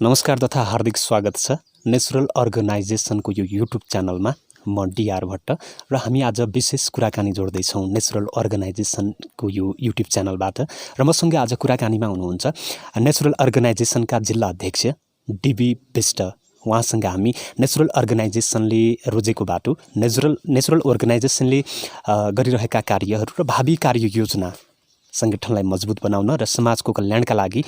नमस्कार तथा हार्दिक स्वागत छ नेचुरल अर्गनाइजेसनको यो युट्युब च्यानलमा। म डिआर भट्ट र हामी आज विशेष कुराकानी जोड्दैछौँ नेचुरल अर्गनाइजेसनको यो युट्युब च्यानलबाट। र मसँगै आज कुराकानीमा हुनुहुन्छ नेचुरल अर्गनाइजेसनका जिल्ला अध्यक्ष डिबी विष्ट। उहाँसँग हामी नेचुरल अर्गनाइजेसनले रोजेको बाटो, नेचुरल अर्गनाइजेसनले गरिरहेका कार्यहरू र भावी कार्ययोजना, सङ्गठनलाई मजबुत बनाउन र समाजको कल्याणका लागि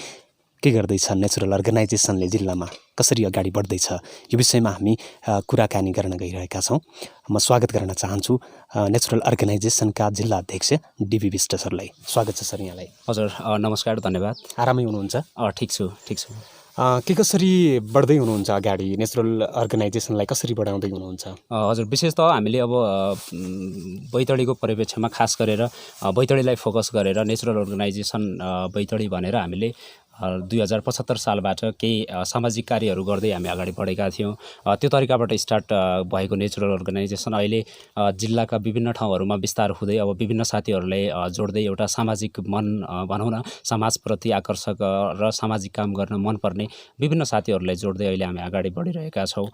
के गर्दैछ नेचुरल अर्गनाइजेसनले, जिल्लामा कसरी अगाडि बढ्दैछ, यो विषयमा हामी कुराकानी गर्न गइरहेका छौँ। म स्वागत गर्न चाहन्छु नेचुरल अर्गनाइजेसनका जिल्ला अध्यक्ष डिबी विष्ट सरलाई। स्वागत छ सर यहाँलाई। हजुर नमस्कार, धन्यवाद। आरामै हुनुहुन्छ? ठिक छु। के कसरी बढ्दै हुनुहुन्छ अगाडि, नेचुरल अर्गनाइजेसनलाई कसरी बढाउँदै हुनुहुन्छ? हजुर, विशेष त हामीले अब बैतडीको परिप्रेक्ष्यमा खास गरेर बैतडीलाई फोकस गरेर नेचुरल अर्गनाइजेसन बैतडी भनेर हामीले 2075 सालबाट केही सामाजिक कार्यहरू गर्दै हामी अगाडि बढेका थियौँ। त्यो तरिकाबाट स्टार्ट भएको नेचुरल अर्गनाइजेसन अहिले जिल्लाका विभिन्न ठाउँहरूमा विस्तार हुँदै अब विभिन्न साथीहरूलाई जोड्दै एउटा सामाजिक मन भनौँ न, समाजप्रति आकर्षक र सामाजिक काम गर्न मनपर्ने विभिन्न साथीहरूलाई जोड्दै अहिले हामी अगाडि बढिरहेका छौँ।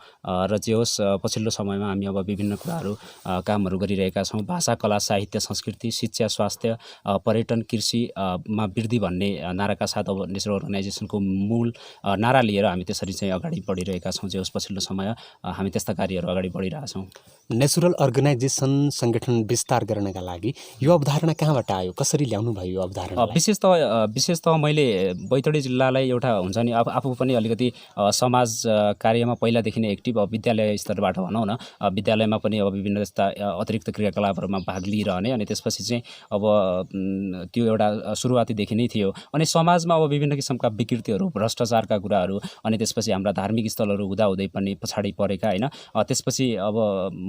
र जे होस्, पछिल्लो समयमा हामी अब विभिन्न कुराहरू कामहरू गरिरहेका छौँ। भाषा, कला, साहित्य, संस्कृति, शिक्षा, स्वास्थ्य, पर्यटन, कृषिमा वृद्धि भन्ने नाराका साथ अब नेचुरल अर्गनाइजेसनको मूल नारा लिएर हामी त्यसरी चाहिँ अगाडि बढिरहेका छौँ। जे होस्, पछिल्लो समय हामी त्यस्ता कार्यहरू अगाडि बढिरहेछौँ। नेचुरल अर्गनाइजेसन सङ्गठन विस्तार गर्नका लागि यो अवधारणा कहाँबाट आयो, कसरी ल्याउनु भयो यो अवधारणा? विशेष त मैले बैतडी जिल्लालाई एउटा हुन्छ नि, आफू पनि अलिकति समाज कार्यमा पहिलादेखि नै एक्टिभ, विद्यालय स्तरबाट भनौँ न, विद्यालयमा पनि अब विभिन्न जस्ता अतिरिक्त क्रियाकलापहरूमा भाग लिइरहने। अनि त्यसपछि चाहिँ अब त्यो एउटा सुरुवातीदेखि नै थियो। अनि समाजमा अब विभिन्न किसिमका विकृतिहरू, भ्रष्टाचारका कुराहरू, अनि त्यसपछि हाम्रा धार्मिक स्थलहरू हुँदाहुँदै पनि पछाडि परेका होइन। त्यसपछि अब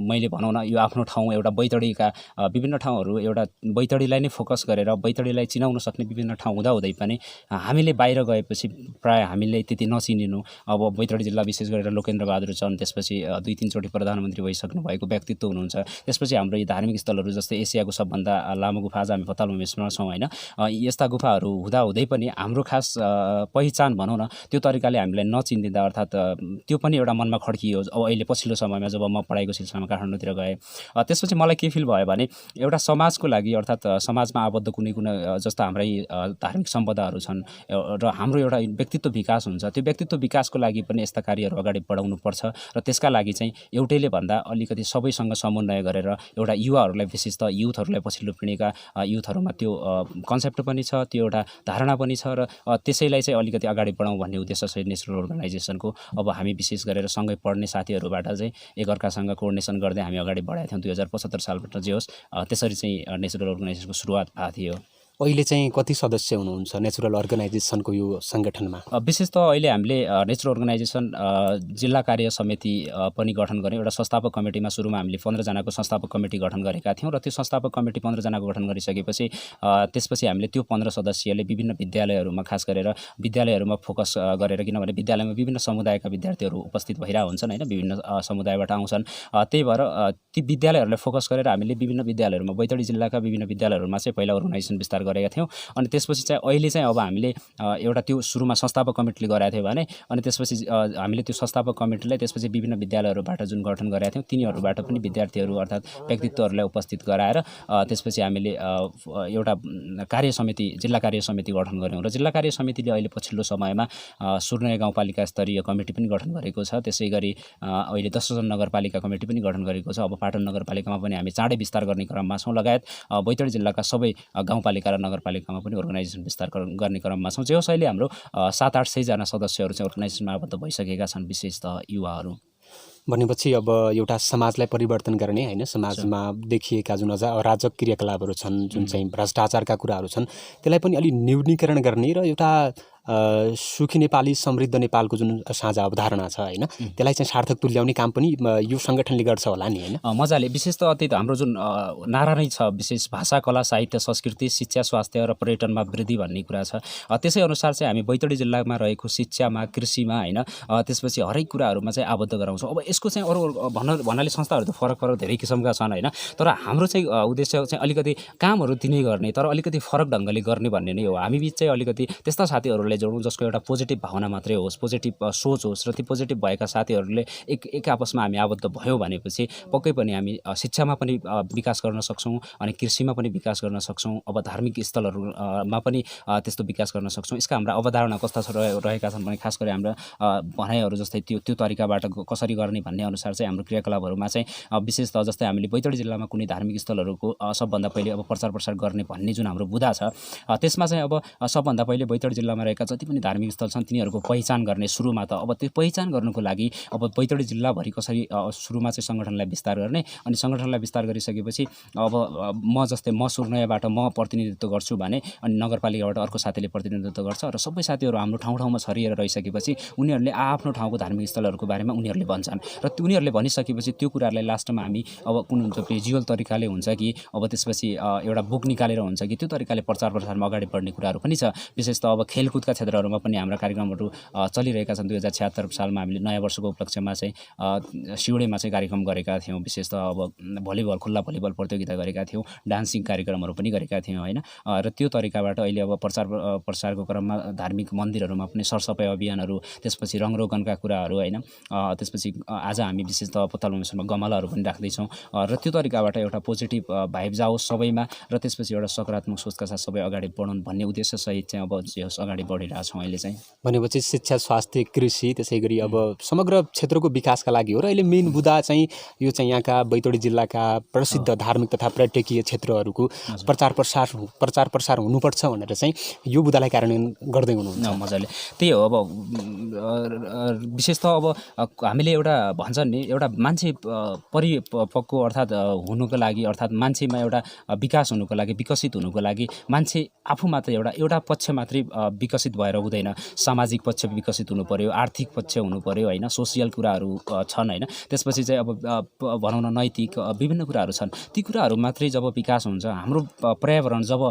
मैले भनौँ न, यो आफ्नो ठाउँ एउटा बैतडीका विभिन्न ठाउँहरू, एउटा बैतडीलाई नै फोकस गरेर बैतडीलाई चिनाउन सक्ने विभिन्न ठाउँ हुँदाहुँदै पनि हामीले बाहिर गएपछि प्राय हामीले त्यति नचिनिनु। अब बैतडी जिल्ला विशेष गरेर लोकेन्द्र बहादुर चन्द, त्यसपछि 2-3 चोटि प्रधानमन्त्री भइसक्नु भएको व्यक्तित्व हुनुहुन्छ। त्यसपछि हाम्रो यी धार्मिक स्थलहरू जस्तै एसियाको सबभन्दा लामो गुफा आज हामी पतालभूमिमा छौँ होइन। यस्ता गुफाहरू हुँदाहुँदै पनि हाम्रो खास पहिचान भनौँ न, त्यो तरिकाले हामीलाई नचिन्दिँदा, अर्थात् त्यो पनि एउटा मनमा खड्कियो। अब अहिले पछिल्लो समयमा जब म पढाइको सिलसिलामा काठमाडौँतिर गएँ, त्यसपछि मलाई के फिल भयो भने एउटा समाजको लागि, अर्थात् समाजमा आबद्ध कुनै जस्ता हाम्रै धार्मिक सम्पदाहरू छन् र हाम्रो एउटा व्यक्तित्व विकास हुन्छ। त्यो व्यक्तित्व विकासको लागि पनि यस्ता कार्यहरू अगाडि बढाउनुपर्छ। र त्यसका लागि चाहिँ एउटैले भन्दा अलिकति सबैसँग समन्वय गरेर एउटा युवाहरूलाई, विशेष त युथहरूलाई, पछिल्लो पिँढीका युथहरूमा त्यो कन्सेप्ट पनि छ, त्यो एउटा धारणा पनि छ। र त्यसैलाई चाहिँ अलिकति अगाडि बढाउँ भन्ने उद्देश्य चाहिँ नेचुरल अर्गनाइजेसनको। अब हामी विशेष गरेर सँगै पढ्ने साथीहरूबाट चाहिँ एकअर्कासँग कोअर्डिनेसन गर्दै हामी अगाडि बढाएका थियौँ 2075 सालबाट। जे होस्, त्यसरी चाहिँ नेचुरल अर्गनाइजेसनको सुरुवात भएको थियो। अहिले चाहिँ कति सदस्य हुनुहुन्छ नेचुरल अर्गनाइजेसनको यो सङ्गठनमा? विशेष त अहिले हामीले नेचुरल अर्गनाइजेसन जिल्ला कार्य समिति पनि गठन गऱ्यौँ। एउटा संस्थापक कमिटीमा सुरुमा हामीले 15 जनाको संस्थापक कमिटी गठन गरेका थियौँ। र त्यो संस्थापक कमिटी 15 जनाको गठन गरिसकेपछि त्यसपछि हामीले त्यो 15 सदस्यले विभिन्न विद्यालयहरूमा, खास गरेर विद्यालयहरूमा फोकस गरेर, किनभने विद्यालयमा विभिन्न समुदायका विद्यार्थीहरू उपस्थित भइरहेका हुन्छन् होइन, विभिन्न समुदायबाट आउँछन्। त्यही भएर ती विद्यालयहरूलाई फोकस गरेर हामीले विभिन्न विद्यालयहरूमा, बैतडी जिल्लाका विभिन्न विद्यालयहरूमा चाहिँ पहिला अर्गनाइजेसन विस्तार गरेका थियौँ। अनि त्यसपछि चाहिँ अहिले चाहिँ अब हामीले एउटा त्यो सुरुमा संस्थापक कमिटीले गरेका थियो भने, अनि त्यसपछि हामीले त्यो संस्थापक कमिटीलाई त्यसपछि विभिन्न विद्यालयहरूबाट जुन गठन गरेका थियौँ तिनीहरूबाट पनि विद्यार्थीहरू अर्थात् व्यक्तित्वहरूलाई उपस्थित गराएर त्यसपछि हामीले एउटा कार्य समिति, जिल्ला कार्य समिति गठन गऱ्यौँ। र जिल्ला कार्य समितिले अहिले पछिल्लो समयमा सुर्नय गाउँपालिका स्तरीय कमिटी पनि गठन गरेको छ। त्यसै गरी अहिले 10 नगरपालिका कमिटी पनि गठन गरेको छ। अब पाटन नगरपालिकामा पनि हामी चाँडै विस्तार गर्ने क्रममा छौँ। लगायत बैतडी जिल्लाका सबै गाउँपालिका र नगरपालिकामा पनि अर्गनाइजेसन विस्तार गर्ने क्रममा छौँ। जे होस्, अहिले हाम्रो 700-800 जना सदस्यहरू चाहिँ अर्गनाइजेसनमा आबद्ध भइसकेका छन्, विशेष त युवाहरू। भनेपछि अब एउटा समाजलाई परिवर्तन गर्ने होइन, समाजमा देखिएका जुन अराजक क्रियाकलापहरू छन्, जुन चाहिँ भ्रष्टाचारका कुराहरू छन्, त्यसलाई पनि अलि न्यूनीकरण गर्ने र एउटा सुखी नेपाली समृद्ध नेपालको जुन साझा अवधारणा छ होइन, त्यसलाई चाहिँ सार्थक तुल्याउने काम पनि यो सङ्गठनले गर्छ होला नि होइन? मजाले। विशेष त त्यही त हाम्रो जुन नारा नै छ, विशेष भाषा, कला, साहित्य, संस्कृति, शिक्षा, स्वास्थ्य र पर्यटनमा वृद्धि भन्ने कुरा छ। त्यसै अनुसार चाहिँ हामी बैतडी जिल्लामा रहेको शिक्षामा, कृषिमा होइन, त्यसपछि हरेक कुराहरूमा चाहिँ आबद्ध गराउँछौँ। अब यसको चाहिँ अरू भन्नाले संस्थाहरू त फरक धेरै किसिमका छन् होइन, तर हाम्रो चाहिँ उद्देश्य चाहिँ अलिकति कामहरू तिनै गर्ने, तर अलिकति फरक ढङ्गले गर्ने भन्ने नै हो। हामी बिच चाहिँ अलिकति त्यस्ता साथीहरूले साथीहरूलाई जोडौँ जसको एउटा पोजिटिभ भावना मात्रै होस्, पोजिटिभ सोच होस् र ती पोजिटिभ भएका साथीहरूले एक आपसमा हामी आबद्ध भयौँ भनेपछि पक्कै पनि हामी शिक्षामा पनि विकास गर्न सक्छौँ अनि कृषिमा पनि विकास गर्न सक्छौँ। अब धार्मिक स्थलहरूमा पनि त्यस्तो विकास गर्न सक्छौँ। यसका हाम्रा अवधारणा कस्ता रहेका छन् भने खास गरी हाम्रा भनाइहरू जस्तै त्यो तरिकाबाट कसरी गर्ने भन्ने अनुसार चाहिँ हाम्रो क्रियाकलापहरूमा चाहिँ विशेषतः जस्तै हामीले बैतडी जिल्लामा कुनै धार्मिक स्थलहरूको सबभन्दा पहिले अब प्रचार प्रसार गर्ने भन्ने जुन हाम्रो बुँदा छ त्यसमा चाहिँ अब सबभन्दा पहिले बैतडी जिल्लामा रहेका जति पनि धार्मिक स्थल छन् तिनीहरूको पहिचान गर्ने सुरुमा त अब त्यो पहिचान गर्नुको लागि अब बैतडी जिल्लाभरि कसरी सुरुमा चाहिँ सङ्गठनलाई विस्तार गर्ने अनि सङ्गठनलाई विस्तार गरिसकेपछि अब म जस्तै म सुर्नयाबाट म प्रतिनिधित्व गर्छु भने अनि नगरपालिकाबाट अर्को साथीले प्रतिनिधित्व गर्छ र सबै साथीहरू हाम्रो ठाउँ छरिएर रहिसकेपछि उनीहरूले आफ्नो ठाउँको धार्मिक स्थलहरूको बारेमा उनीहरूले भन्छन् र उनीहरूले भनिसकेपछि त्यो कुराहरूलाई लास्टमा हामी अब कुन हुन्छ भिजुअल तरिकाले हुन्छ कि अब त्यसपछि एउटा बुक निकालेर हुन्छ कि त्यो तरिकाले प्रचार प्रसारमा अगाडि बढ्ने कुराहरू पनि छ। विशेष त अब खेलकुदका क्षेत्रहरूमा पनि हाम्रा कार्यक्रमहरू चलिरहेका छन्। 2076 सालमा हामीले नयाँ वर्षको उपलक्ष्यमा चाहिँ सिउडेमा चाहिँ कार्यक्रम गरेका थियौँ। विशेष त अब भलिबल खुल्ला भलिबल प्रतियोगिता गरेका थियौँ, डान्सिङ कार्यक्रमहरू पनि गरेका थियौँ होइन। र त्यो तरिकाबाट अहिले अब प्रसारको क्रममा धार्मिक मन्दिरहरूमा पनि सरसफाइ अभियानहरू, त्यसपछि रङरोगनका कुराहरू होइन। त्यसपछि आज हामी विशेष त पुतलमा गमलाहरू पनि राख्दैछौँ र त्यो तरिकाबाट एउटा पोजिटिभ भाइब जाओस् सबैमा र त्यसपछि एउटा सकारात्मक सोचका साथ सबै अगाडि बढौँ भन्ने उद्देश्यसहित चाहिँ अब जे होस् अगाडि बढिरहेछौँ अहिले चाहिँ। भनेपछि शिक्षा, स्वास्थ्य, कृषि त्यसै गरी अब समग्र क्षेत्रको विकासका लागि हो र अहिले मेन बुँदा चाहिँ यो चाहिँ यहाँका बैतडी जिल्लाका प्रसिद्ध धार्मिक तथा पर्यटकीय क्षेत्रहरूको प्रचार प्रसार हुनुपर्छ भनेर चाहिँ यो बुँदालाई कार्यान्वयन गर्दै हुनुहुन्छ। मजाले त्यही हो। अब विशेष त अब हामीले एउटा भन्छन् नि एउटा मान्छे परिपक्व अर्थात् हुनुको लागि अर्थात् मान्छेमा एउटा विकास हुनुको लागि, विकसित हुनुको लागि मान्छे आफू मात्रै एउटा पक्ष मात्रै विकसित भएर हुँदैन। सामाजिक पक्ष विकसित हुनु पर्यो, आर्थिक पक्ष हुनु पर्यो होइन, सोसियल कुराहरू छन् होइन। त्यसपछि चाहिँ अब भनौँ न नैतिक विभिन्न कुराहरू छन्। ती कुराहरू मात्रै जब विकास हुन्छ, हाम्रो पर्यावरण जब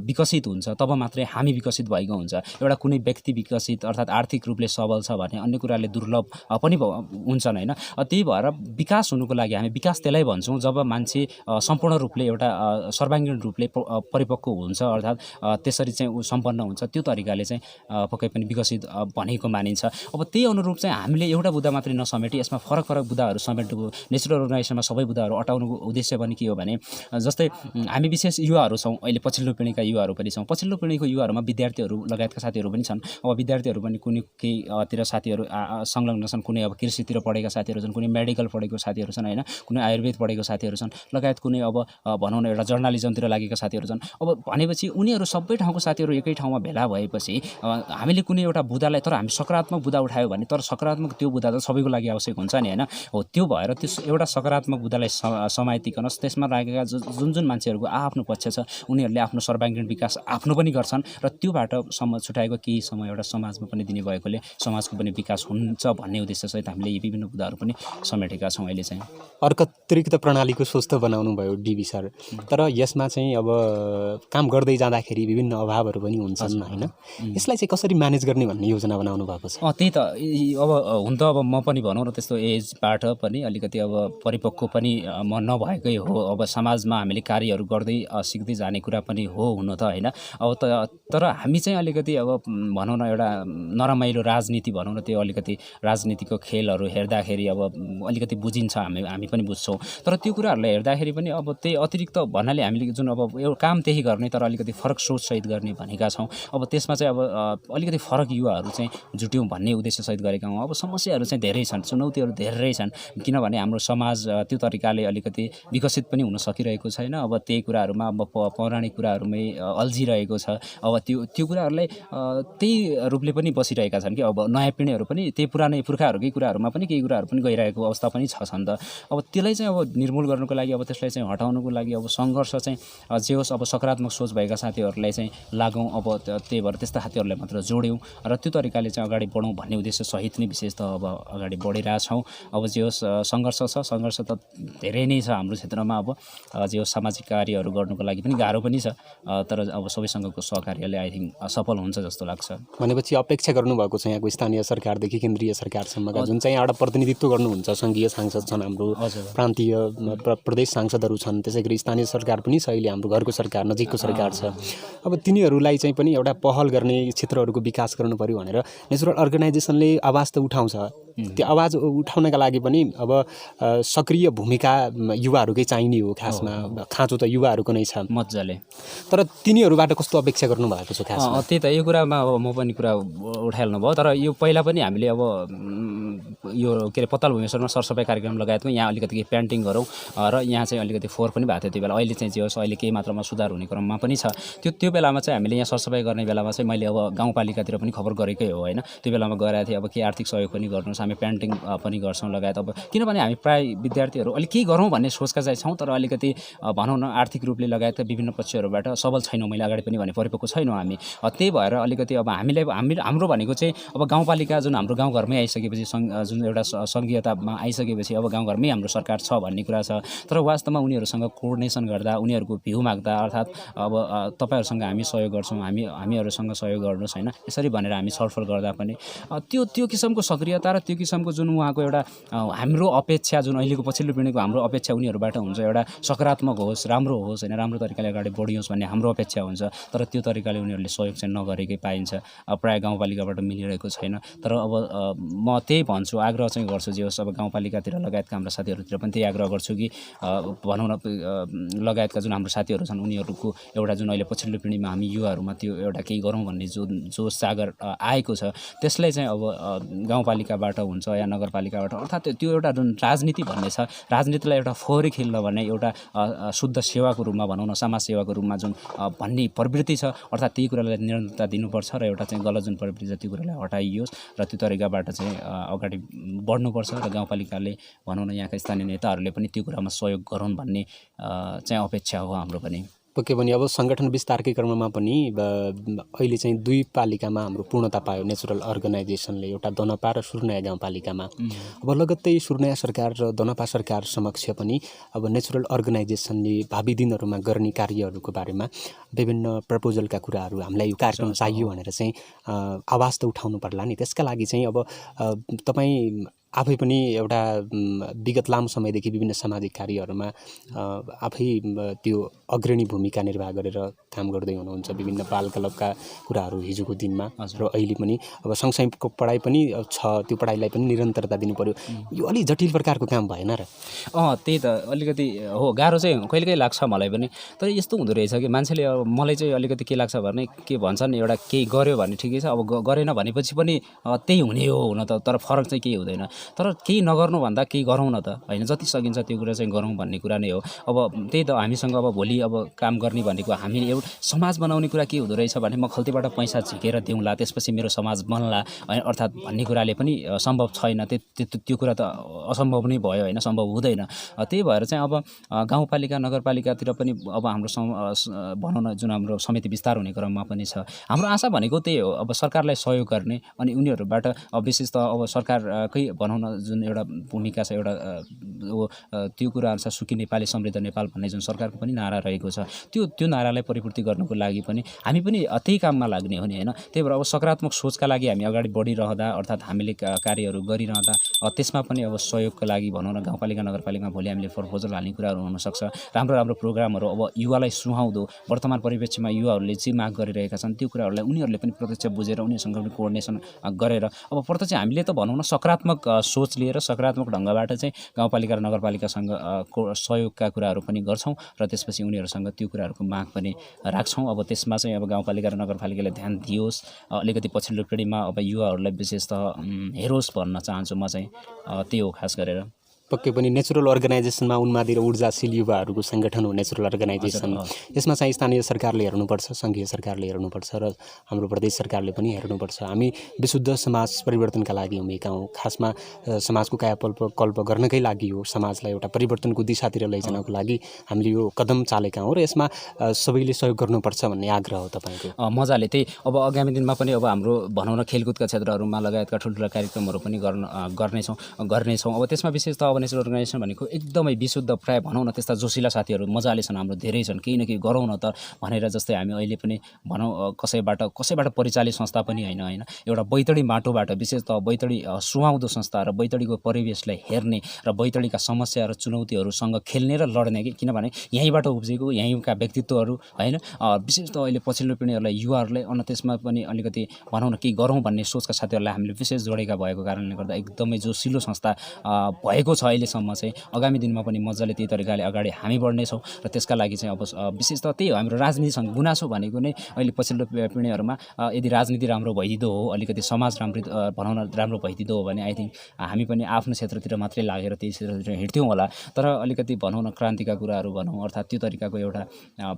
विकसित हुन्छ तब मात्रै हामी विकसित भएको हुन्छ। एउटा कुनै व्यक्ति विकसित अर्थात् आर्थिक रूपले सबल छ भने अन्य कुराले दुर्लभ पनि हुन्छन् होइन। त्यही भएर विकास हुनुको लागि हामी विकास त्यसलाई भन्छौँ जब मान्छे सम्पूर्ण रूपले एउटा सर्वाङ्गीण रूपले परिपक्व हुन्छ अर्थात् त्यसरी चाहिँ ऊ सम्पन्न हुन्छ। त्यो तरिकाले चाहिँ पक्कै पनि विकसित भनेको मानिन्छ। अब त्यही अनुरूप चाहिँ हामीले एउटा बुँदा मात्रै नसमेटी यसमा फरक बुँदाहरू समेटेको नेचुरल अर्गनाइजेसनमा सबै बुँदाहरू अटाउनुको उद्देश्य पनि के हो भने जस्तै हामी विशेष युवाहरू छौँ, अहिले पछिल्लो पिँढीका युवाहरू पनि छौँ। पछिल्लो पिँढीको युवाहरूमा विद्यार्थीहरू लगायतका साथीहरू पनि छन्। अब विद्यार्थीहरू पनि कुनै केहीतिर साथीहरू संलग्न छन्, कुनै अब कृषितिर पढेका साथीहरू छन्, कुनै मेडिकल पढेको साथीहरू छन् होइन, कुनै आयुर्वेद पढेको साथीहरू छन्, लगायत कुनै अब भनौँ न एउटा जर्नलिजमतिर लागेका साथीहरू छन्। अब भनेपछि उनीहरू सबै ठाउँको साथीहरू एकै ठाउँमा भेला भएपछि हामीले कुनै एउटा बुँदालाई तर हामी सकारात्मक बुँदा उठायो भने तर सकारात्मक त्यो बुँदा त सबैको लागि आवश्यक हुन्छ नि होइन। हो त्यो भएर त्यो एउटा सकारात्मक बुँदालाई समातिकन त्यसमा लागेका जुन मान्छेहरूको आफ्नो पक्ष छ उनीहरूले आफ्नो सर्वाङ्गीण विकास आफ्नो पनि गर्छन् र त्योबाट छुट्याएको केही समय एउटा समाजमा पनि दिने भएकोले समाजको पनि विकास हुन्छ भन्ने उद्देश्यसहित हामीले यी विभिन्न बुँदाहरू पनि समेटेका छौँ अहिले चाहिँ। अर्कत्रिक्त प्रणालीको स्वस्थ बनाउनु भयो डिबी सर, तर यसमा चाहिँ अब काम गर्दै जाँदाखेरि विभिन्न अभावहरू पनि हुन्छन् होइन। यसलाई चाहिँ कसरी म्यानेज गर्ने भन्ने योजना बनाउनु भएको छ? त्यही त अब हुन त अब म पनि भनौँ न त्यस्तो एजबाट पनि अलिकति अब परिपक्व पनि म नभएकै हो। अब समाजमा हामीले कार्यहरू गर्दै सिक्दै जाने कुरा पनि हो हुन त होइन। अब तर हामी चाहिँ अलिकति अब भनौँ न एउटा नरमाइलो राजनीति भनौँ न त्यो अलिकति राजनीतिको खेलहरू हेर्दाखेरि अब अलिकति बुझिन्छ, हामी पनि बुझ्छौँ। तर त्यो कुराहरूलाई हेर्दाखेरि पनि अब त्यही अतिरिक्त भन्नाले हामीले जुन अब एउटा काम त्यही गर्ने तर अलिकति फरक सोचसहित गर्ने भनेका छौँ। अब त्यसमा चाहिँ अब अलिकति फरक युवाहरू चाहिँ जुट्यौँ भन्ने उद्देश्यसहित गरेका हौँ। अब समस्याहरू चाहिँ धेरै छन्, चुनौतीहरू धेरै छन्, किनभने हाम्रो समाज त्यो तरिकाले अलिकति विकसित पनि हुन सकिरहेको छैन। अब त्यही कुराहरूमा अब पौराणिक कुराहरूमै अल्झिरहेको छ। अब त्यो कुराहरूलाई त्यही रूपले पनि बसिरहेका छन् कि अब नयाँ पिँढीहरू पनि त्यही पुरानै पुर्खाहरूकै कुराहरूमा पनि केही कुराहरू पनि गइरहेको अवस्था पनि छ नि त। अब त्यसलाई चाहिँ अब निर्मूल गर्नुको लागि अब त्यसलाई चाहिँ हटाउनुको लागि अब सङ्घर्ष चाहिँ जे होस् अब सकारात्मक सोच भएका साथीहरूलाई चाहिँ लागौँ। अब त्यही भएर त्यस्ता साथीहरूलाई मात्र जोड्यौँ र त्यो तरिकाले चाहिँ अगाडि बढौँ भन्ने उद्देश्य सहित नै विशेष त अब अगाडि बढिरहेछौँ। अब जे होस् सङ्घर्ष त धेरै नै छ हाम्रो क्षेत्रमा। अब जे होस् सामाजिक कार्यहरू गर्नुको लागि पनि गाह्रो पनि छ, तर अब सबैसँगको सहकार्यले आई थिङ्क सफल हुन्छ जस्तो लाग्छ। भनेपछि अपेक्षा गर्नुभएको छ यहाँको स्थानीय सरकारदेखि केन्द्रीय सरकारसम्मका जुन चाहिँ एउटा प्रतिनिधित्व गर्नुहुन्छ, सङ्घीय सांसद छन्, हाम्रो प्रान्तीय प्रदेश सांसदहरू छन्, त्यसै गरी स्थानीय सरकार पनि छ, अहिले हाम्रो घरको सरकार नजिकको सरकार छ। अब तिनीहरूलाई चाहिँ पनि एउटा पहल गर्ने क्षेत्रहरूको विकास गर्नु पर्यो भनेर नेचुरल अर्गनाइजेसनले आवाज त उठाउँछ। त्यो आवाज उठाउनका लागि पनि अब सक्रिय भूमिका युवाहरूकै चाहिने हो खासमा। खाँचो त युवाहरूको नै छ मजाले। तर तिनीहरूबाट कस्तो अपेक्षा गर्नुभएको छ खासमा? त्यही त यो कुरामा अब म पनि कुरा उठाइहाल्नु भयो। तर यो पहिला पनि हामीले अब यो के अरे पत्ताल भुवनेश्वरमा सरसफाइ कार्यक्रम लगायतमा यहाँ अलिकति पेन्टिङ गरौँ र यहाँ चाहिँ अलिकति फोहोर पनि भएको थियो त्यो बेला। अहिले चाहिँ जे होस् अहिले केही मात्रामा सुधार हुने क्रममा पनि छ। त्यो बेलामा चाहिँ हामीले यहाँ सरसफाइ गर्ने बेलामा चाहिँ मैले अब गाउँपालिकातिर पनि खबर गरेकै हो होइन। त्यो बेलामा गएको थिएँ अब के आर्थिक सहयोग पनि गर्नुहोस्, हामी पेन्टिङ पनि गर्छौँ लगायत। अब किनभने हामी प्राय विद्यार्थीहरू अलिक केही गरौँ भन्ने सोचका चाहिँ छौँ, तर अलिकति भनौँ न आर्थिक रूपले लगायत विभिन्न पक्षहरूबाट सबल छैनौँ। मैले अगाडि पनि भने परिपक्व छैनौँ हामी। त्यही भएर अलिकति अब हाम्रो भनेको चाहिँ अब गाउँपालिका जुन हाम्रो गाउँघरमै आइसकेपछि जुन एउटा सङ्घीयतामा आइसकेपछि अब गाउँघरमै हाम्रो सरकार छ भन्ने कुरा छ। तर वास्तवमा उनीहरूसँग कोअर्डिनेसन गर्दा, उनीहरूको भ्यू माग्दा, अर्थात् अब तपाईँहरूसँग हामी सहयोग गर्छौँ, हामीहरूसँग सहयोग गर्नुहोस् होइन, यसरी भनेर हामी छलफल गर्दा पनि त्यो किसिमको सक्रियता र त्यो किसिमको जुन उहाँको एउटा हाम्रो अपेक्षा जुन अहिलेको पछिल्लो पिँढीको हाम्रो अपेक्षा उनीहरूबाट हुन्छ एउटा सकारात्मक होस्, राम्रो होस् होइन, राम्रो तरिकाले अगाडि बढियोस् भन्ने हाम्रो अपेक्षा हुन्छ। तर त्यो तरिकाले उनीहरूले सहयोग चाहिँ नगरेकै पाइन्छ। प्रायः गाउँपालिकाबाट मिलिरहेको छैन। तर अब म त्यही भन्छु, आग्रह चाहिँ गर्छु जे होस् अब गाउँपालिकातिर लगायतका हाम्रा साथीहरूतिर पनि त्यही आग्रह गर्छु कि भनौँ न लगायतका जुन हाम्रो साथीहरू छन् उनीहरूको एउटा जुन अहिले पछिल्लो पिँढीमा हामी युवाहरूमा त्यो एउटा केही गरौँ भन्ने जुन जोस जागर आएको छ त्यसलाई चाहिँ अब गाउँपालिकाबाट हुन्छ या नगरपालिकाबाट, अर्थात् त्यो एउटा जुन राजनीति भन्ने छ, राजनीतिलाई एउटा फोहोरी खेल्न भन्ने एउटा शुद्ध सेवाको रूपमा भनौँ न समाज सेवाको रूपमा जुन भन्ने प्रवृत्ति छ, अर्थात् त्यही कुरालाई निरन्तरता दिनुपर्छ र एउटा चाहिँ गलत जुन प्रवृत्ति छ त्यो कुरालाई हटाइयोस् र त्यो तरिकाबाट चाहिँ अगाडि बढ्नुपर्छ र गाउँपालिकाले भनौँ न यहाँका स्थानीय नेताहरूले पनि त्यो कुरामा सहयोग गरून् भन्ने चाहिँ अपेक्षा हो हाम्रो पनि। पक्कै पनि अब सङ्गठन विस्तारकै क्रममा पनि अहिले चाहिँ 2 पालिकामा हाम्रो पूर्णता पायो नेचुरल अर्गनाइजेसनले, एउटा दनपा र सुर्नया गाउँपालिकामा। अब लगत्तै सुर्नया सरकार र दनपा सरकार समक्ष पनि अब नेचुरल अर्गनाइजेसनले भावी दिनहरूमा गर्ने कार्यहरूको बारेमा विभिन्न प्रपोजलका कुराहरू हामीलाई यो कार्यक्रम चाहियो भनेर चाहिँ आवाज त उठाउनु पर्ला नि। त्यसका लागि चाहिँ अब तपाईँ आफै पनि एउटा विगत लामो समयदेखि विभिन्न सामाजिक कार्यहरूमा आफै त्यो अग्रणी भूमिका निर्वाह गरेर काम गर्दै हुनुहुन्छ, विभिन्न बाल क्लबका कुराहरू हिजोको दिनमा र अहिले पनि अब सँगसँगको पढाइ पनि छ, त्यो पढाइलाई पनि निरन्तरता दिनु पर्यो। यो अलिक जटिल प्रकारको काम भएन र? त्यही त अलिकति हो, गाह्रो चाहिँ कहिलेकाहीँ लाग्छ मलाई पनि। तर यस्तो हुँदो रहेछ कि मान्छेले अब मलाई चाहिँ अलिकति के लाग्छ भने के भन्छन् एउटा केही गर्यो भने ठिकै छ, अब गरेन भनेपछि पनि त्यही हुने हो हुन त, तर फरक चाहिँ केही हुँदैन। तर केही नगर्नु भन्दा केही गरौँ न त होइन, जति सकिन्छ त्यो कुरा चाहिँ गरौँ भन्ने कुरा नै हो। अब त्यही त हामीसँग अब भोलि अब काम गर्ने भनेको हामी एउटा समाज बनाउने कुरा के हुँदो रहेछ भने म खल्तीबाट पैसा झिकेर दिउँला त्यसपछि मेरो समाज बन्ला होइन, अर्थात् भन्ने कुराले पनि सम्भव छैन। त्यो कुरा त असम्भव नै भयो होइन, सम्भव हुँदैन। त्यही भएर चाहिँ अब गाउँपालिका नगरपालिकातिर पनि अब हाम्रो भनौँ न जुन हाम्रो समिति विस्तार हुने क्रममा पनि छ, हाम्रो आशा भनेको त्यही हो, अब सरकारलाई सहयोग गर्ने अनि उनीहरूबाट विशेष त अब सरकारकै भनौँ न जुन एउटा भूमिका छ, एउटा त्यो कुरा अनुसार सुखी नेपाली समृद्ध नेपाल भन्ने जुन सरकारको पनि नारा रहेको छ, त्यो नारालाई परिपूर्ति गर्नको लागि पनि हामी पनि त्यही काममा लाग्ने हो नि होइन। त्यही भएर अब सकारात्मक सोचका लागि हामी अगाडि बढिरहँदा अर्थात् हामीले कार्यहरू गरिरहँदा त्यसमा पनि अब सहयोगको लागि भनौँ न गाउँपालिका नगरपालिकामा भोलि हामीले प्रपोजल हाल्ने कुराहरू हुनसक्छ। राम्रो प्रोग्रामहरू अब युवालाई सुहाउँदो वर्तमान परिप्रेक्ष्यमा युवाहरूले जे माग गरिरहेका छन् त्यो कुराहरूलाई उनीहरूले पनि प्रत्यक्ष बुझेर उनीहरूसँग पनि कोअर्डिनेसन गरेर अब प्रत्यक्ष हामीले त भनौँ न सकारात्मक सोच लिएर सकारात्मक ढङ्गबाट चाहिँ गाउँपालिका र नगरपालिकासँग सहयोगका कुराहरू पनि गर्छौँ र त्यसपछि उनीहरूसँग त्यो कुराहरूको माग पनि राख्छौँ। अब त्यसमा चाहिँ अब गाउँपालिका र नगरपालिकाले ध्यान दियोस्, अलिकति पछिल्लो पिँढीमा अब युवाहरूलाई विशेष त हेरोस् भन्न चाहन्छु म चाहिँ, त्यही हो खास गरेर। पक्कै पनि नेचुरल अर्गनाइजेसनमा उन्मादी र ऊर्जाशील युवाहरूको सङ्गठन हो नेचुरल अर्गनाइजेसन। यसमा चाहिँ स्थानीय सरकारले हेर्नुपर्छ, सङ्घीय सरकारले हेर्नुपर्छ र हाम्रो प्रदेश सरकारले पनि हेर्नुपर्छ। हामी विशुद्ध समाज परिवर्तनका लागि उभिएका हौँ, खासमा समाजको कायाकल्प गर्नकै लागि हो, समाजलाई एउटा परिवर्तनको दिशातिर लैजानको लागि हामीले यो कदम चालेका हौँ र यसमा सबैले सहयोग गर्नुपर्छ भन्ने आग्रह हो तपाईँको। मजाले त्यही अब आगामी दिनमा पनि अब हाम्रो भनौँ न खेलकुदका क्षेत्रहरूमा लगायतका ठुल्ठुला कार्यक्रमहरू पनि गर्नेछौँ। अब त्यसमा विशेष त अब अब नेचरल अर्गनाइजेसन भनेको एकदमै विशुद्ध प्राय भनौँ न त्यस्ता जोसिला साथीहरू मजाले छन्, हाम्रो धेरै छन्, केही न केही गरौँ न त भनेर। जस्तै हामी अहिले पनि भनौँ कसैबाट परिचालित संस्था पनि होइन, एउटा बैतडी माटोबाट विशेषतः बैतडी सुहाउँदो संस्था र बैतडीको परिवेशलाई हेर्ने र बैतडीका समस्या र चुनौतीहरूसँग खेल्ने र लड्ने कि किनभने यहीँबाट उब्जेको यहीँका व्यक्तित्वहरू होइन, विशेषतः अहिले पछिल्लो पिँढीहरूलाई युवाहरूलाई अनि त्यसमा पनि अलिकति भनौँ न केही गरौँ भन्ने सोचका साथीहरूलाई हामीले विशेष जोडेका भएको कारणले गर्दा एकदमै जोसिलो संस्था भएको छ अहिलेसम्म चाहिँ। आगामी दिनमा पनि मजाले त्यही तरिकाले अगाडि हामी बढ्नेछौँ र त्यसका लागि चाहिँ अब विशेषतः त्यही हो हाम्रो राजनीतिसँग गुनासो भनेको नै अहिले पछिल्लो पिँढीहरूमा यदि राजनीति राम्रो भइदिँदो हो, अलिकति समाज भनौँ न राम्रो भइदिँदो हो भने आई थिङ्क हामी पनि आफ्नो क्षेत्रतिर मात्रै लागेर त्यही क्षेत्रतिर हिँड्थ्यौँ होला। तर अलिकति भनौँ न क्रान्तिका कुराहरू भनौँ अर्थात् त्यो तरिकाको एउटा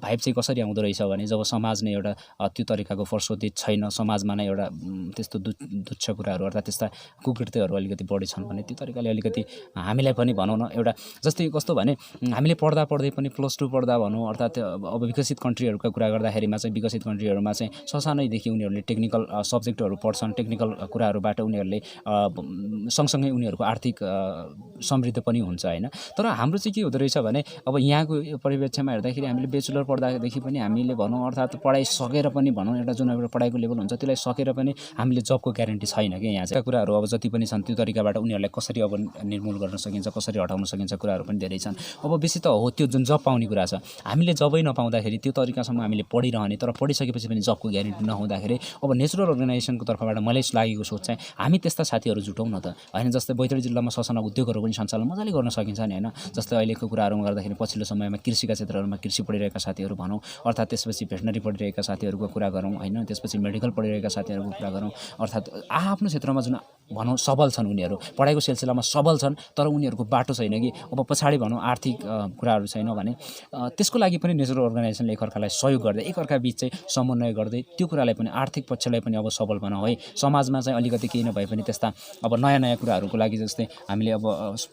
भाइब चाहिँ कसरी आउँदो रहेछ भने जब समाज नै एउटा त्यो तरिकाको प्रशोधित छैन, समाजमा नै एउटा त्यस्तो तुच्छ कुराहरू अर्थात् त्यस्ता कुकृत्यहरू अलिकति बढी छन् भने त्यो तरिकाले अलिकति हामीलाई पनि भनौँ न एउटा जस्तै कस्तो भने हामीले पढ्दै पनि +2 पढ्दा भनौँ अर्थात् अब विकसित कन्ट्रीहरूका कुरा गर्दाखेरिमा चाहिँ विकसित कन्ट्रीहरूमा चाहिँ ससानैदेखि उनीहरूले टेक्निकल सब्जेक्टहरू पढ्छन्, टेक्निकल कुराहरूबाट उनीहरूले सँगसँगै उनीहरूको आर्थिक समृद्ध पनि हुन्छ होइन। तर हाम्रो चाहिँ के हुँदो रहेछ भने अब यहाँको परिप्रेक्ष्यमा हेर्दाखेरि हामीले बेचुलर पढ्दादेखि पनि हामीले भनौँ अर्थात् पढाइ सकेर पनि भनौँ एउटा जुन एउटा पढाइको लेभल हुन्छ त्यसलाई सकेर पनि हामीले जबको ग्यारेन्टी छैन कि यहाँ चाहिँ कुराहरू अब जति पनि छन् त्यो तरिकाबाट उनीहरूलाई कसरी अब निर्मूल गर्न सकिन्छ, कसरी हटाउन सकिन्छ कुराहरू पनि धेरै छन्। अब बेसी त हो त्यो जुन जब पाउने कुरा छ, हामीले जबै नपाउँदाखेरि त्यो तरिकासम्म हामीले पढिरहने तर पढिसकेपछि पनि जबको ग्यारेन्टी नहुँदाखेरि अब नेचरल अर्गनाइजेसनको तर्फबाट मलाई लागेको सोच चाहिँ हामी त्यस्ता साथीहरू जुटौँ न त होइन। जस्तै बैतडी जिल्लामा ससाना उद्योगहरू पनि सञ्चालन मजाले गर्न सकिन्छ नि होइन। जस्तै अहिलेको कुराहरूमा गर्दाखेरि पछिल्लो समयमा कृषिका क्षेत्रहरूमा कृषि पढिरहेका साथीहरू भनौँ अर्थात् त्यसपछि भेटनरी पढिरहेका साथीहरूको कुरा गरौँ होइन, त्यसपछि मेडिकल पढिरहेका साथीहरूको कुरा गरौँ अर्थात् आफ्नो क्षेत्रमा जुन भनौँ सबल छन् उनीहरू पढाइको सिलसिलामा सबल छन् तर उनीहरूको बाटो छैन कि अब पछाडि भनौँ आर्थिक कुराहरू छैन भने त्यसको लागि पनि नेचरल अर्गनाइजेसनले एकअर्कालाई सहयोग गर्दै एकअर्का बिच चाहिँ समन्वय गर्दै त्यो कुरालाई पनि आर्थिक पक्षलाई पनि अब सबल बनाऊ है। समाजमा चाहिँ अलिकति केही नभए पनि त्यस्ता अब नयाँ कुराहरूको लागि जस्तै हामीले अब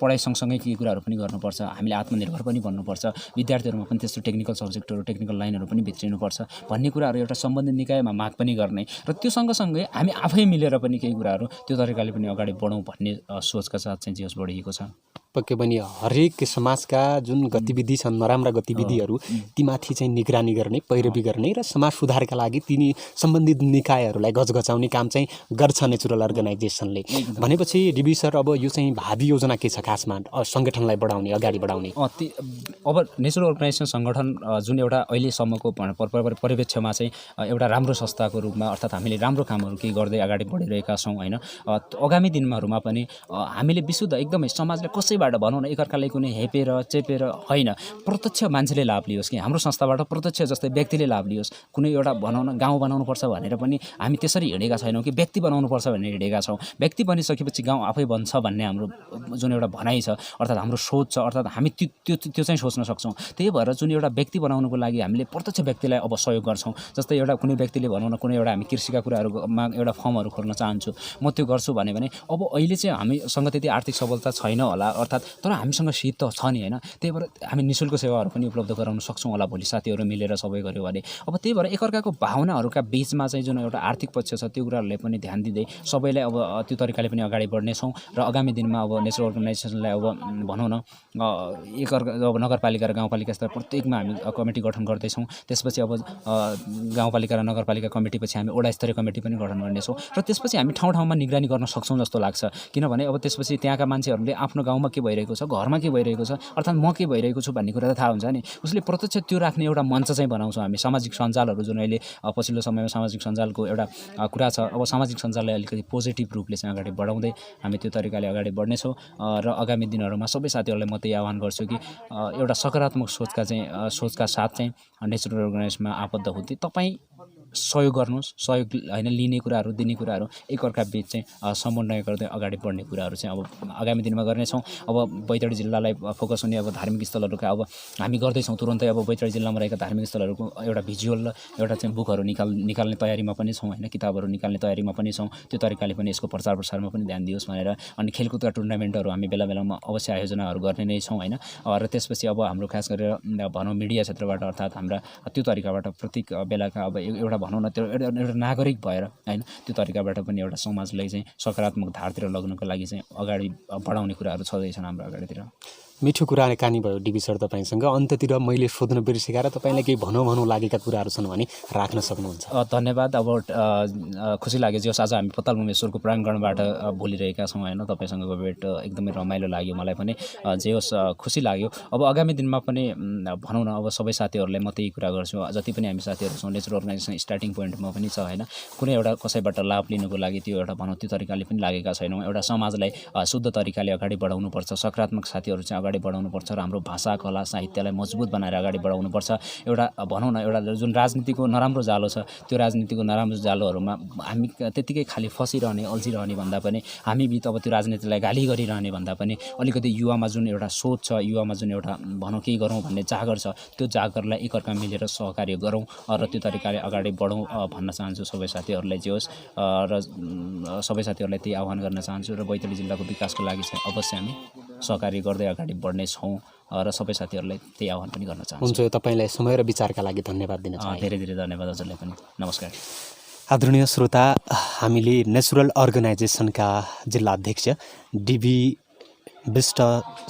पढाइ सँगसँगै केही कुराहरू पनि गर्नुपर्छ, हामीले आत्मनिर्भर पनि बन्नुपर्छ, विद्यार्थीहरूमा पनि त्यस्तो टेक्निकल सब्जेक्टहरू टेक्निकल लाइनहरू पनि भित्रिनुपर्छ भन्ने कुराहरू एउटा सम्बन्धित निकायमा माग पनि गर्ने र त्यो सँगसँगै हामी आफै मिलेर पनि केही कुराहरू त्यो तरिकाले पनि अगाडि बढौँ भन्ने सोचका साथ चाहिँ जेस बढिएको छ। पक्कै पनि हरेक समाजका जुन गतिविधि छन् नराम्रा गतिविधिहरू तीमाथि चाहिँ निगरानी गर्ने, पैरवी गर्ने र समाज सुधारका लागि तिनी सम्बन्धित निकायहरूलाई गजगचाउने काम चाहिँ गर्छ नेचरल अर्गनाइजेसनले। भनेपछि डिबी सर अब यो चाहिँ भावी योजना के छ खासमा सङ्गठनलाई बढाउने अगाडि बढाउने? अब नेचरल अर्गनाइजेसन सङ्गठन जुन एउटा अहिलेसम्मको परिप्रेक्ष्यमा चाहिँ एउटा राम्रो संस्थाको रूपमा अर्थात् हामीले राम्रो कामहरू केही गर्दै अगाडि बढिरहेका छौँ होइन। आगामी दिनहरूमा पनि हामीले विशुद्ध एकदमै समाजले कसैबाट भनौँ न एकअर्कालाई कुनै हेपेर चेपेर होइन प्रत्यक्ष मान्छेले लाभ लियोस् कि हाम्रो संस्थाबाट प्रत्यक्ष जस्तै व्यक्तिले लाभ लियोस्। कुनै एउटा भनौँ न गाउँ बनाउनुपर्छ भनेर पनि हामी त्यसरी हिँडेका छैनौँ कि व्यक्ति बनाउनुपर्छ भनेर हिँडेका छौँ। व्यक्ति बनिसकेपछि गाउँ आफै बन्छ भन्ने हाम्रो जुन एउटा भनाइ छ अर्थात् हाम्रो सोच छ अर्थात् हामी त्यो चाहिँ सोच्न सक्छौँ। त्यही भएर जुन एउटा व्यक्ति बनाउनुको लागि हामीले प्रत्यक्ष व्यक्तिलाई अब सहयोग गर्छौँ। जस्तै एउटा कुनै व्यक्तिले भनौँ न कुनै एउटा हामी कृषिका कुराहरूमा एउटा फर्महरू खोल्न चाहन्छु म त्यो गर्छु भने अब अहिले चाहिँ हामीसँग त्यति आर्थिक सबलता छैन होला अर्थात् तर हामीसँग सिप त छ नि होइन। त्यही भएर हामी निःशुल्क सेवाहरू पनि उपलब्ध गराउन सक्छौँ होला भोलि साथीहरू मिलेर सबै गऱ्यो भने। अब त्यही भएर एकअर्काको भावनाहरूका बिचमा चाहिँ जुन एउटा आर्थिक पक्ष छ त्यो कुराहरूले पनि ध्यान दिँदै सबैलाई अब त्यो तरिकाले पनि अगाडि बढ्नेछौँ र आगामी दिनमा अब नेचरल अर्गनाइजेसनलाई अब भनौँ न एकअर्का अब नगरपालिका र गाउँपालिका स्तर प्रत्येकमा हामी कमिटी गठन गर्दैछौँ। त्यसपछि अब गाउँपालिका र नगरपालिका कमिटीपछि हामी वडा स्तरीय कमिटी पनि गठन गर्नेछौँ र त्यसपछि हामी ठाउँ ठाउँमा निगरानी गर्न सक्छौँ जस्तो लाग्छ। किनभने अब त्यसपछि त्यहाँका मान्छेहरूले आफ्नो गाउँमा के भइरहेको छ, घरमा के भइरहेको छ अर्थात् म के भइरहेको छु भन्ने कुरा त थाहा हुन्छ नि, उसले प्रत्यक्ष त्यो राख्ने एउटा मञ्च चाहिँ बनाउँछौँ हामी। सामाजिक सञ्जालहरू जुन अहिले पछिल्लो समयमा सामाजिक सञ्जालको एउटा कुरा छ, अब सामाजिक सञ्जाललाई अलिकति पोजिटिभ रूपले चाहिँ अगाडि बढाउँदै हामी त्यो तरिकाले अगाडि बढ्नेछौँ र आगामी दिनहरूमा सबै साथीहरूलाई म त्यही आह्वान गर्छु कि एउटा सकारात्मक सोचका साथ चाहिँ नेचरल अर्गनाइजेसनमा आबद्ध हुँदै तपाईँ सहयोग गर्नुहोस्। सहयोग होइन लिने कुराहरू दिने कुराहरू एकअर्का बिच चाहिँ समन्वय गर्दै अगाडि बढ्ने कुराहरू चाहिँ अब आगामी दिनमा गर्नेछौँ। अब बैतडी जिल्लालाई फोकस हुने अब धार्मिक स्थलहरूका अब हामी गर्दैछौँ तुरन्तै अब बैतडी जिल्लामा रहेका धार्मिक स्थलहरूको एउटा भिजुअल र एउटा चाहिँ बुकहरू निकाल्ने तयारीमा पनि छौँ होइन, किताबहरू निकाल्ने तयारीमा पनि छौँ। त्यो तरिकाले पनि यसको प्रचार प्रसारमा पनि ध्यान दियोस् भनेर। अनि खेलकुदका टुर्नामेन्टहरू हामी बेला बेलामा अवश्य आयोजनाहरू गर्ने नै छौँ होइन। र त्यसपछि अब हाम्रो खास गरेर भनौँ मिडिया क्षेत्रबाट अर्थात् हाम्रा त्यो तरिकाबाट प्रत्येक बेलाका अब एउटा भनौँ न त्यो एउटा नागरिक भएर होइन त्यो तरिकाबाट पनि एउटा समाजलाई चाहिँ सकारात्मक धारतिर लग्नको लागि चाहिँ अगाडि बढाउने कुराहरू छँदैछन् हाम्रो अगाडितिर। मिठो कुराकानी भयो डिबी सर तपाईँसँग। अन्ततिर मैले सोध्न बिर्सेका र तपाईँलाई केही भनौँ लागेका कुराहरू छन् भने राख्न सक्नुहुन्छ। धन्यवाद। अब खुसी लाग्यो जे होस् आज हामी पताल भुवनेश्वरको प्राङ्गणबाट बोलिरहेका छौँ होइन। तपाईँसँगको भेट एकदमै रमाइलो लाग्यो मलाई पनि। जे होस् खुसी लाग्यो। अब आगामी दिनमा पनि भनौँ न अब सबै साथीहरूलाई म त्यही कुरा गर्छु, जति पनि हामी साथीहरू छौँ नेचरल अर्गनाइजेसन स्टार्टिङ पोइन्टमा पनि छ होइन। कुनै एउटा कसैबाट लाभ लिनुको लागि त्यो एउटा भनौँ त्यो तरिकाले पनि लागेका छैनौँ। एउटा समाजलाई शुद्ध तरिकाले अगाडि बढाउनुपर्छ, सकारात्मक साथीहरू चाहिँ अगाडि बढाउनुपर्छ र हाम्रो भाषा कला साहित्यलाई मजबुत बनाएर अगाडि बढाउनुपर्छ। एउटा भनौँ न एउटा जुन राजनीतिको नराम्रो जालो छ त्यो राजनीतिको नराम्रो जालोहरूमा हामी त्यतिकै खाली फसिरहने अल्झिरहने भन्दा पनि हामी बिच अब त्यो राजनीतिलाई गाली गरिरहने भन्दा पनि अलिकति युवामा जुन एउटा सोच छ, युवामा जुन एउटा भनौँ केही गरौँ भन्ने जागर छ, त्यो जागरलाई एकअर्का मिलेर सहकार्य गरौँ र त्यो तरिकाले अगाडि बढौँ भन्न चाहन्छु सबै साथीहरूलाई। जे होस् र सबै साथीहरूलाई त्यही आह्वान गर्न चाहन्छु र बैतडी जिल्लाको विकासको लागि चाहिँ अवश्य हामी सहकार्य गर्दै अगाडि बढ्नेछौँ र सबै साथीहरूलाई त्यही आह्वान पनि गर्न चाहन्छु। हुन्छ, तपाईँलाई समय र विचारका लागि धन्यवाद दिन चाहन्छु। धेरै धेरै धन्यवाद हजुरलाई पनि। नमस्कार। आदरणीय श्रोता, हामीले नेचुरल अर्गनाइजेसनका जिल्ला अध्यक्ष डिबी विष्ट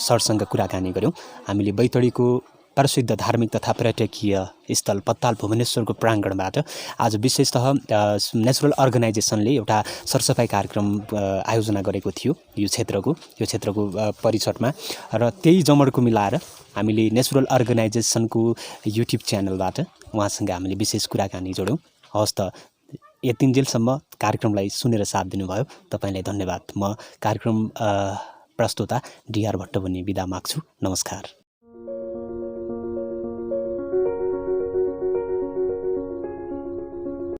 सरसँग कुराकानी गऱ्यौँ। हामीले बैतडीको प्रसिद्ध धार्मिक तथा पर्यटकीय स्थल पत्ताल भुवनेश्वरको प्राङ्गणबाट आज विशेषतः नेचुरल अर्गनाइजेसनले एउटा सरसफाइ कार्यक्रम आयोजना गरेको थियो यो क्षेत्रको परिसरमा र त्यही जमर्को मिलाएर हामीले नेचुरल अर्गनाइजेसनको युट्युब च्यानलबाट उहाँसँग हामीले विशेष कुराकानी जोड्यौँ। हवस् त, यतिन्जेलसम्म कार्यक्रमलाई सुनेर साथ दिनुभयो, तपाईँलाई धन्यवाद। म कार्यक्रम प्रस्तोता डिआर भट्ट पनि बिदा माग्छु। नमस्कार।